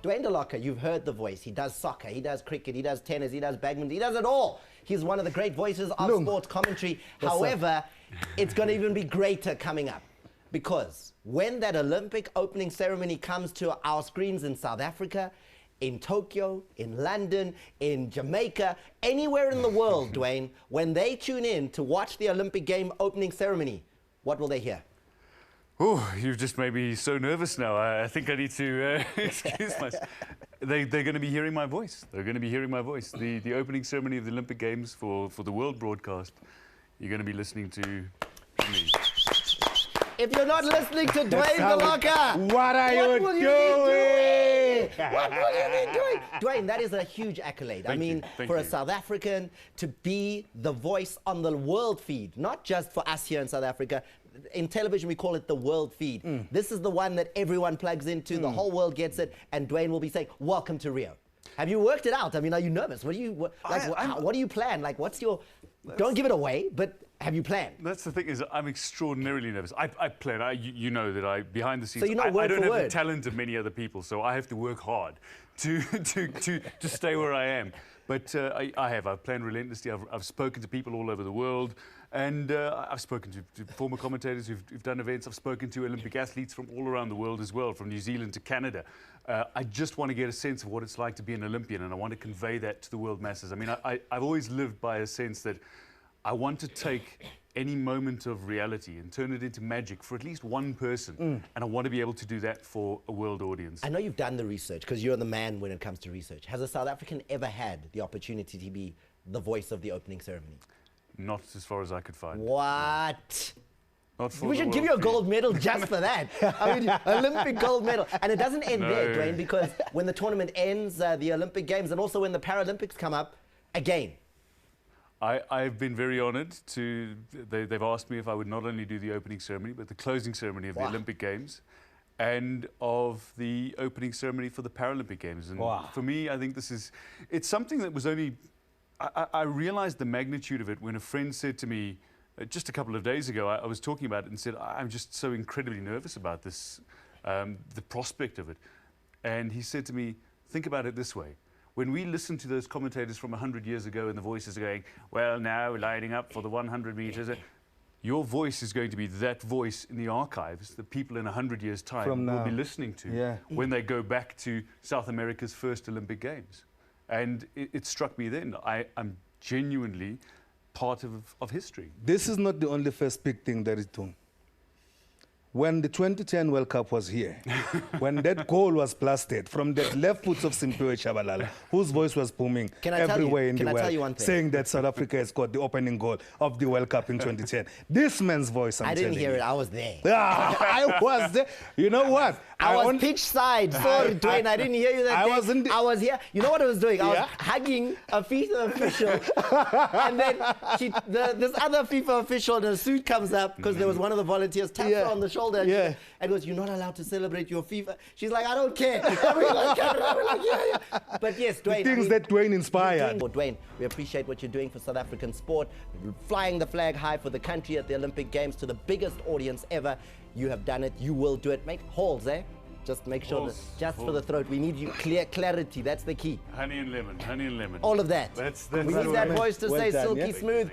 Duane Dellóca, you've heard the voice. He does soccer, he does cricket, he does tennis, he does badminton, he does it all. He's one of the great voices of sports commentary. However, it's going to even be greater coming up. Because when that Olympic opening ceremony comes to our screens in South Africa, in Tokyo, in London, in Jamaica, anywhere in the world, Duane, when they tune in to watch the Olympic game opening ceremony, what will they hear? Oh, you've just made me so nervous now. I think I need to excuse myself. They're going to be hearing my voice. They're going to be hearing my voice. The opening ceremony of the Olympic Games for the world broadcast, you're going to be listening to me. If you're not listening to Duane Dellóca, what are you doing? What will you be doing? Duane, that is a huge accolade. Thank you. For a South African to be the voice on the world feed, not just for us here in South Africa. In television, we call it the world feed. This is the one that everyone plugs into, the whole world gets it, and Duane will be saying, welcome to Rio. Have you worked it out? I mean, are you nervous? What do you, what do you plan? Like, what's your, don't give it away, but have you planned? That's the thing, is I'm extraordinarily nervous. I plan. You know that behind the scenes, so you're not I don't have word. the talent of many other people, so I have to work hard to stay where I am. But I've planned relentlessly. I've spoken to people all over the world, and I've spoken to former commentators who've done events. I've spoken to Olympic athletes from all around the world as well, from New Zealand to Canada. I just want to get a sense of what it's like to be an Olympian, and I want to convey that to the world masses. I mean, I've always lived by a sense that I want to take any moment of reality and turn it into magic for at least one person. And I want to be able to do that for a world audience. I know you've done the research, because you're the man when it comes to research. Has a South African ever had the opportunity to be the voice of the opening ceremony? Not as far as I could find. What? Not for we should give you a gold medal just for that. I mean, Olympic gold medal. And it doesn't end there, Duane, because when the tournament ends, the Olympic Games, and also when the Paralympics come up, again. I've been very honoured to, they've asked me if I would not only do the opening ceremony, but the closing ceremony of the Olympic Games and of the opening ceremony for the Paralympic Games. And for me, I think it's something that was only, I realised the magnitude of it when a friend said to me, just a couple of days ago, I was talking about it and said, I'm just so incredibly nervous about this, the prospect of it. And he said to me, think about it this way. When we listen to those commentators from 100 years ago and the voices are going, well, now we're lining up for the 100 meters, your voice is going to be that voice in the archives that people in 100 years' time will be listening to when they go back to South America's first Olympic Games. And it struck me then, I'm genuinely part of history. This is not the only first big thing that is done. When the 2010 World Cup was here, when that goal was blasted from that left foot of Simphiwe Tshabalala, whose voice was booming everywhere in the world, saying that South Africa has got the opening goal of the World Cup in 2010. This man's voice, I didn't hear it, I was there. I was there. You know what? I was pitch side. Sorry, Duane, I didn't hear you that day. I was here. You know what I was doing? I was hugging a FIFA official. And then this other FIFA official in a suit comes up, because there was one of the volunteers, taps her on the shoulder and goes, you're not allowed to celebrate your FIFA. She's like, I don't care. We're like, But yes, Duane. The things that Duane inspired. Duane, we appreciate what you're doing for South African sport, flying the flag high for the country at the Olympic Games to the biggest audience ever. You have done it. You will do it. Make holes, eh? Just make sure that just for the throat. We need you clarity. That's the key. Honey and lemon. Honey and lemon. All of that. That's we need that voice to say silky smooth.